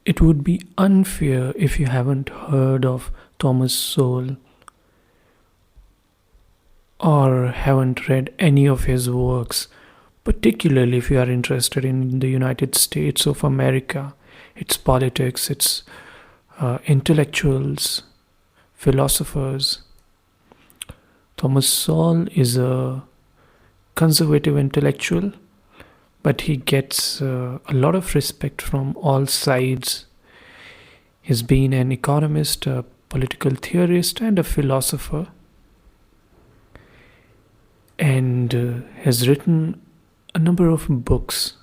It would be unfair if you haven't heard of Thomas Sowell or haven't read any of his works, particularly if you are interested in the United States of America, its politics, its intellectuals, philosophers. Thomas Sowell is a conservative intellectual, but he gets a lot of respect from all sides. He's been an economist, a political theorist, and a philosopher, and has written a number of books.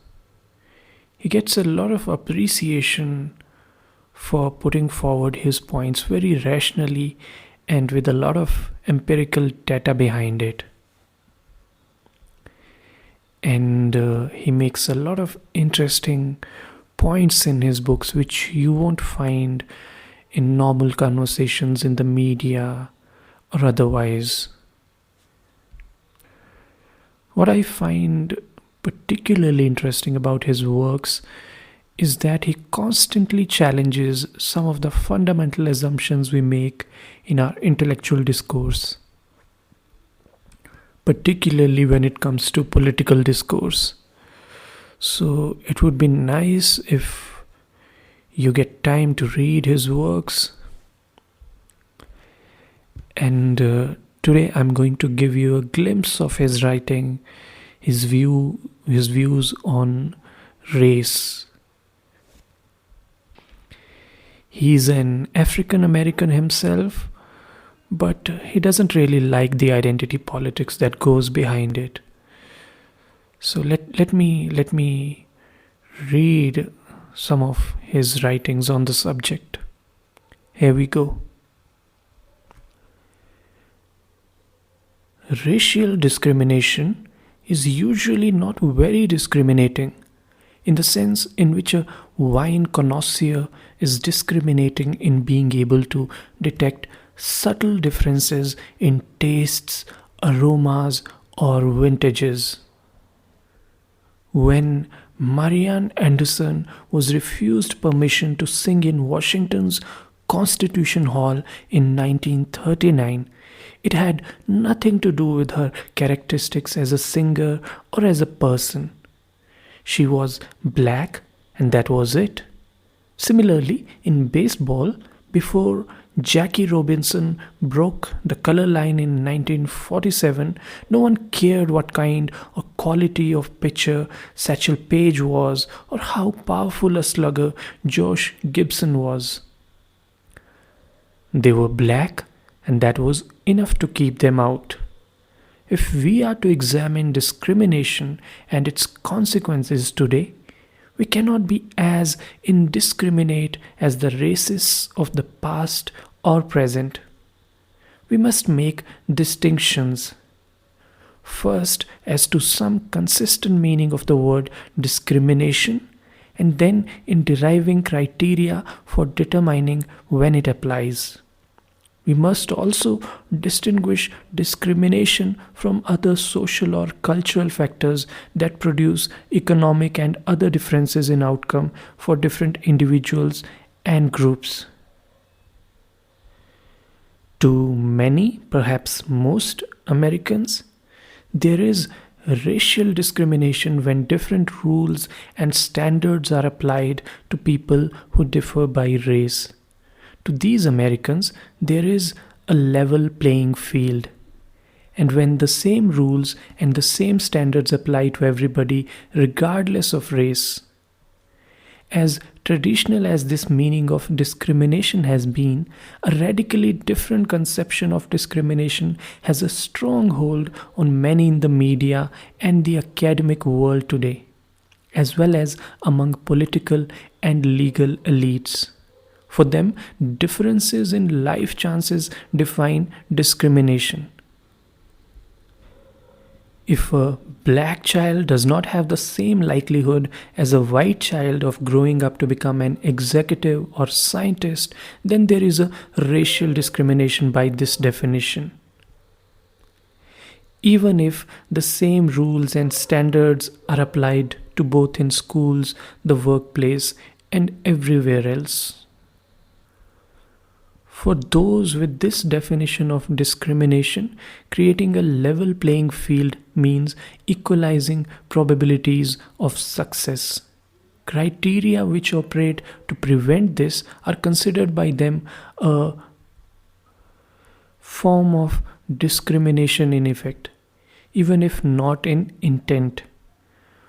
He gets a lot of appreciation for putting forward his points very rationally and with a lot of empirical data behind it. And he makes a lot of interesting points in his books which you won't find in normal conversations in the media or otherwise. What I find particularly interesting about his works is that he constantly challenges some of the fundamental assumptions we make in our intellectual discourse, particularly when it comes to political discourse. So it would be nice if you get time to read his works. And today I'm going to give you a glimpse of his writing, his views on race. He's an African American himself, but he doesn't really like the identity politics that goes behind it. So let me read some of his writings on the subject. Here we go. Racial discrimination is usually not very discriminating, in the sense in which a wine connoisseur is discriminating in being able to detect subtle differences in tastes, aromas, or vintages. When Marian Anderson was refused permission to sing in Washington's Constitution Hall in 1939, it had nothing to do with her characteristics as a singer or as a person. She was black, and that was it. Similarly, in baseball, before Jackie Robinson broke the color line in 1947, no one cared what kind or quality of pitcher Satchel Paige was or how powerful a slugger Josh Gibson was. They were black, and that was enough to keep them out. If we are to examine discrimination and its consequences today, we cannot be as indiscriminate as the racists of the past or present. We must make distinctions. First, as to some consistent meaning of the word discrimination, and then in deriving criteria for determining when it applies. We must also distinguish discrimination from other social or cultural factors that produce economic and other differences in outcome for different individuals and groups. To many, perhaps most Americans, there is racial discrimination when different rules and standards are applied to people who differ by race. To these Americans, there is a level playing field. And when the same rules and the same standards apply to everybody, regardless of race, as traditional as this meaning of discrimination has been, a radically different conception of discrimination has a strong hold on many in the media and the academic world today, as well as among political and legal elites. For them, differences in life chances define discrimination. If a black child does not have the same likelihood as a white child of growing up to become an executive or scientist, then there is a racial discrimination by this definition. Even if the same rules and standards are applied to both in schools, the workplace, and everywhere else. For those with this definition of discrimination, creating a level playing field means equalizing probabilities of success. Criteria which operate to prevent this are considered by them a form of discrimination in effect, even if not in intent.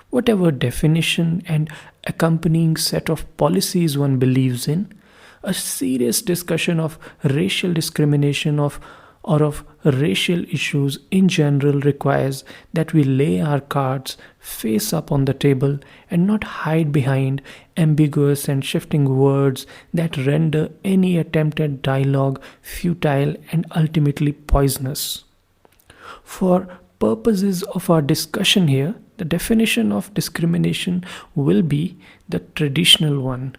Whatever definition and accompanying set of policies one believes in, a serious discussion of racial discrimination or of racial issues in general requires that we lay our cards face up on the table and not hide behind ambiguous and shifting words that render any attempt at dialogue futile and ultimately poisonous. For purposes of our discussion here, the definition of discrimination will be the traditional one.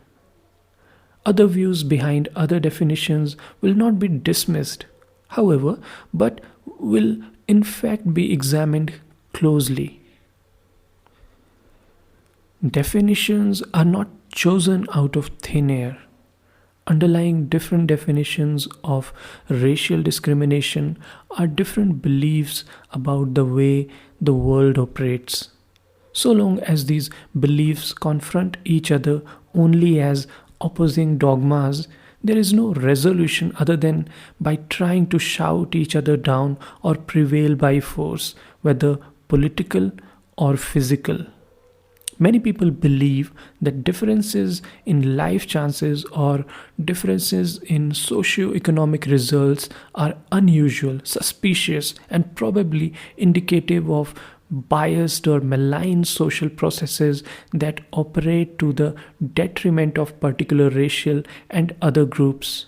Other views behind other definitions will not be dismissed, however, but will in fact be examined closely. Definitions are not chosen out of thin air. Underlying different definitions of racial discrimination are different beliefs about the way the world operates. So long as these beliefs confront each other only as opposing dogmas, there is no resolution other than by trying to shout each other down or prevail by force, whether political or physical. Many people believe that differences in life chances or differences in socio-economic results are unusual, suspicious, and probably indicative of biased or malign social processes that operate to the detriment of particular racial and other groups.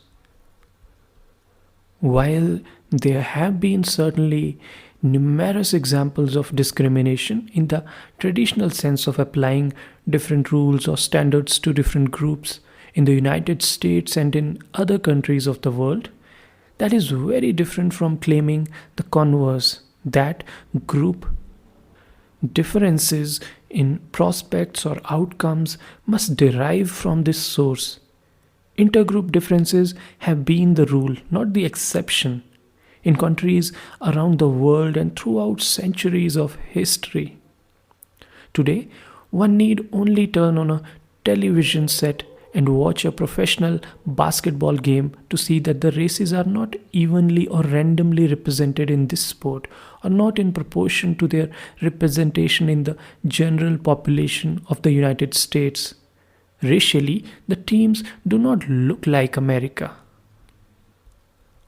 While there have been certainly numerous examples of discrimination in the traditional sense of applying different rules or standards to different groups in the United States and in other countries of the world, that is very different from claiming the converse, that group differences in prospects or outcomes must derive from this source. Intergroup differences have been the rule, not the exception, in countries around the world and throughout centuries of history. Today, one need only turn on a television set and watch a professional basketball game to see that the races are not evenly or randomly represented in this sport, or not in proportion to their representation in the general population of the United States. Racially, the teams do not look like America.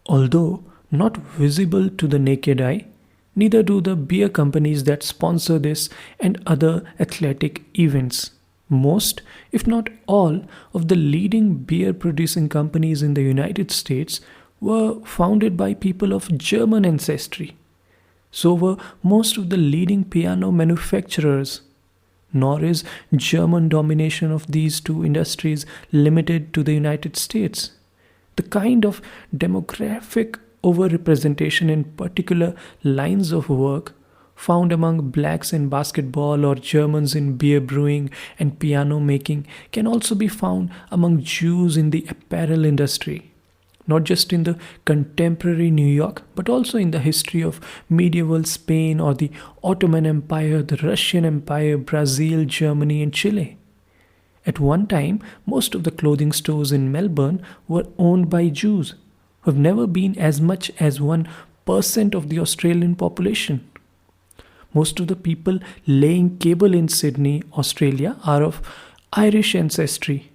Although not visible to the naked eye, neither do the beer companies that sponsor this and other athletic events. Most, if not all, of the leading beer producing companies in the United States were founded by people of German ancestry. So were most of the leading piano manufacturers. Nor is German domination of these two industries limited to the United States. The kind of demographic overrepresentation in particular lines of work found among blacks in basketball or Germans in beer brewing and piano making can also be found among Jews in the apparel industry, not just in the contemporary New York, but also in the history of medieval Spain or the Ottoman Empire, the Russian Empire, Brazil, Germany, and Chile. At one time, most of the clothing stores in Melbourne were owned by Jews, who have never been as much as 1% of the Australian population. Most of the people laying cable in Sydney, Australia, are of Irish ancestry.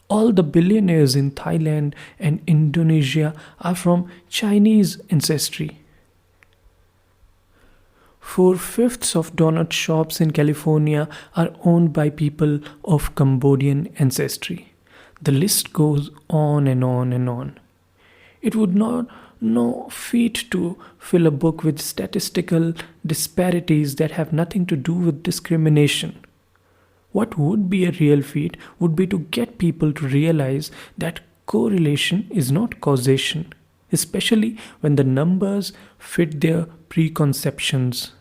All the billionaires in Thailand and Indonesia are from Chinese ancestry. 4/5 of donut shops in California are owned by people of Cambodian ancestry. The list goes on and on and on. It would not no feat to fill a book with statistical disparities that have nothing to do with discrimination. What would be a real feat would be to get people to realize that correlation is not causation, especially when the numbers fit their preconceptions.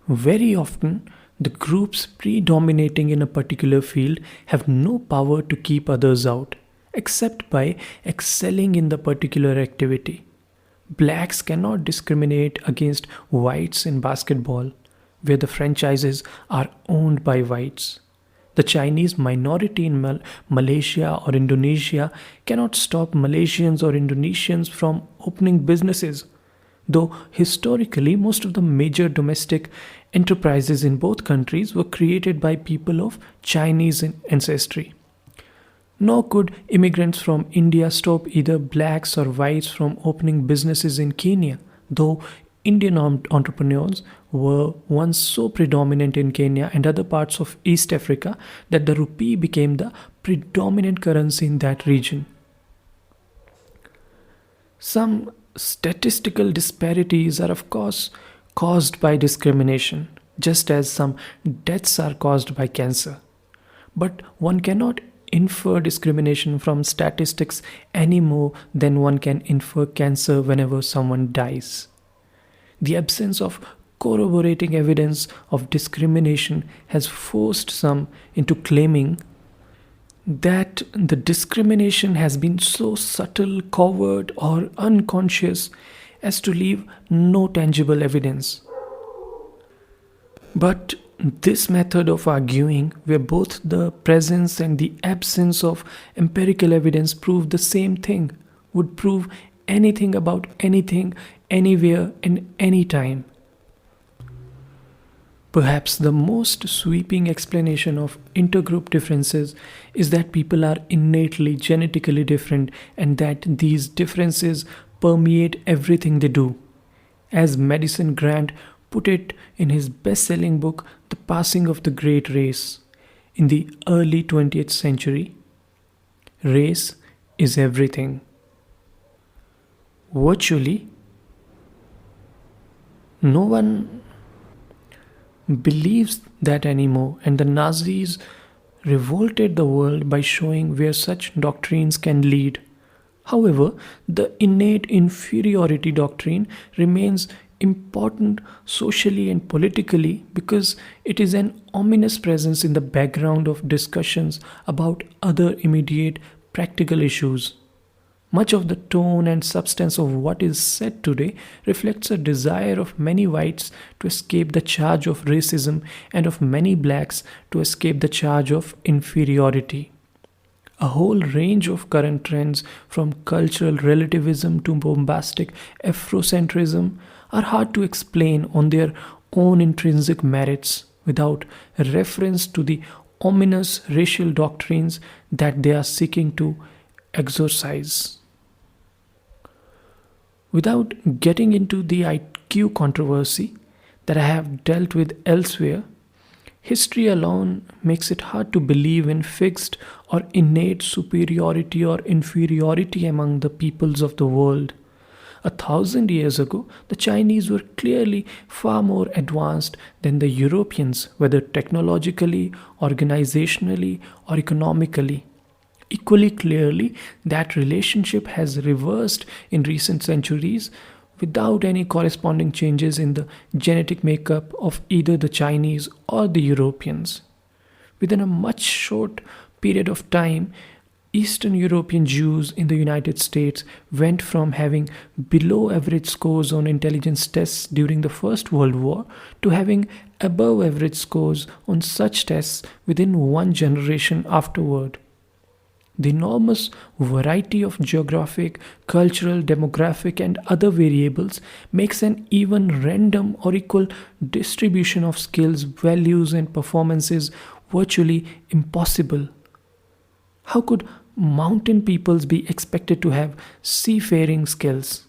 Very often, The groups predominating in a particular field have no power to keep others out, except by excelling in the particular activity. Blacks cannot discriminate against whites in basketball, where the franchises are owned by whites. The Chinese minority in Malaysia or Indonesia cannot stop Malaysians or Indonesians from opening businesses, though historically most of the major domestic enterprises in both countries were created by people of Chinese ancestry. Nor could immigrants from India stop either blacks or whites from opening businesses in Kenya, though Indian entrepreneurs were once so predominant in Kenya and other parts of East Africa that the rupee became the predominant currency in that region. Some statistical disparities are, of course, caused by discrimination, just as some deaths are caused by cancer. But one cannot infer discrimination from statistics any more than one can infer cancer whenever someone dies. The absence of corroborating evidence of discrimination has forced some into claiming that the discrimination has been so subtle, covert, or unconscious as to leave no tangible evidence. But this method of arguing, where both the presence and the absence of empirical evidence prove the same thing, would prove anything about anything, anywhere, and any time. Perhaps the most sweeping explanation of intergroup differences is that people are innately genetically different and that these differences permeate everything they do. As Madison Grant put it in his best-selling book, The Passing of the Great Race, in the early 20th century, race is everything. Virtually, no one believes that anymore, and the Nazis revolted the world by showing where such doctrines can lead. However, the innate inferiority doctrine remains important socially and politically because it is an ominous presence in the background of discussions about other immediate practical issues. Much of the tone and substance of what is said today reflects a desire of many whites to escape the charge of racism and of many blacks to escape the charge of inferiority. A whole range of current trends, from cultural relativism to bombastic Afrocentrism, are hard to explain on their own intrinsic merits without reference to the ominous racial doctrines that they are seeking to exorcise. Without getting into the IQ controversy that I have dealt with elsewhere, history alone makes it hard to believe in fixed or innate superiority or inferiority among the peoples of the world. 1,000 years ago, the Chinese were clearly far more advanced than the Europeans, whether technologically, organizationally, or economically. Equally clearly, that relationship has reversed in recent centuries without any corresponding changes in the genetic makeup of either the Chinese or the Europeans. Within a much short period of time, Eastern European Jews in the United States went from having below average scores on intelligence tests during the First World War to having above average scores on such tests within one generation afterward. The enormous variety of geographic, cultural, demographic, and other variables makes an even random or equal distribution of skills, values, and performances virtually impossible. How could mountain peoples be expected to have seafaring skills?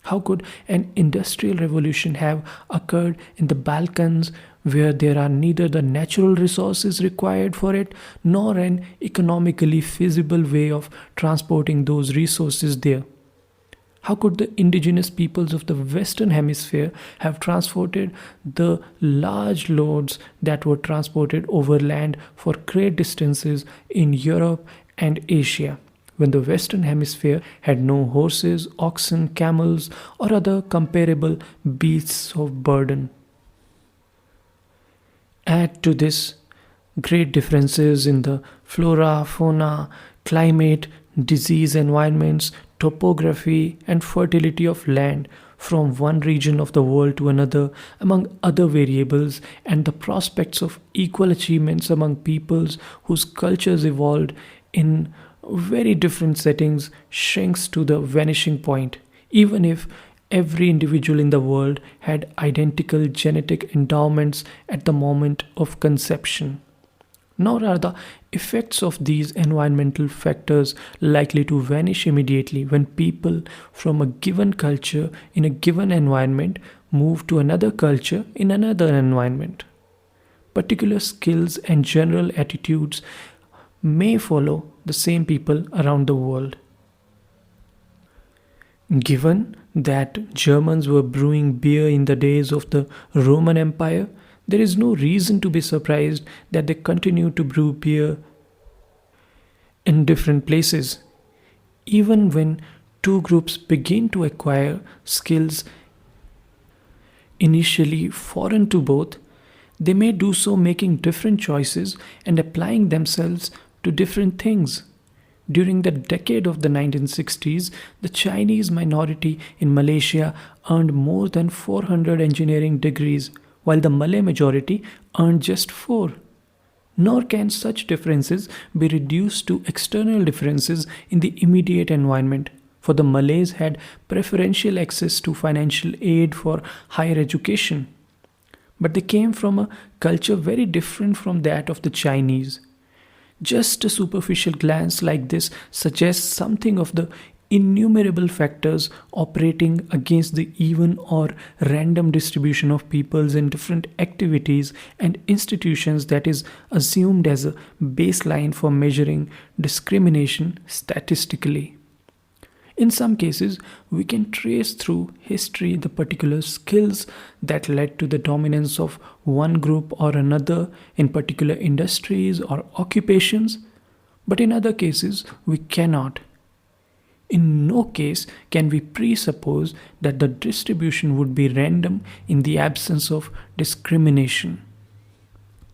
How could an industrial revolution have occurred in the Balkans where there are neither the natural resources required for it nor an economically feasible way of transporting those resources there? How could the indigenous peoples of the Western Hemisphere have transported the large loads that were transported overland for great distances in Europe and Asia, when the Western Hemisphere had no horses, oxen, camels, or other comparable beasts of burden? Add to this great differences in the flora, fauna, climate, disease environments, topography, and fertility of land from one region of the world to another, among other variables, and the prospects of equal achievements among peoples whose cultures evolved in very different settings shrinks to the vanishing point, even if every individual in the world had identical genetic endowments at the moment of conception. Nor are the effects of these environmental factors likely to vanish immediately when people from a given culture in a given environment move to another culture in another environment. Particular skills and general attitudes may follow the same people around the world. Given that Germans were brewing beer in the days of the Roman Empire, there is no reason to be surprised that they continue to brew beer in different places. Even when two groups begin to acquire skills initially foreign to both, they may do so making different choices and applying themselves to different things. During the decade of the 1960s, the Chinese minority in Malaysia earned more than 400 engineering degrees, while the Malay majority earned just 4. Nor can such differences be reduced to external differences in the immediate environment, for the Malays had preferential access to financial aid for higher education. But they came from a culture very different from that of the Chinese. Just a superficial glance like this suggests something of the innumerable factors operating against the even or random distribution of peoples in different activities and institutions that is assumed as a baseline for measuring discrimination statistically. In some cases, we can trace through history the particular skills that led to the dominance of one group or another in particular industries or occupations, but in other cases, we cannot. In no case can we presuppose that the distribution would be random in the absence of discrimination.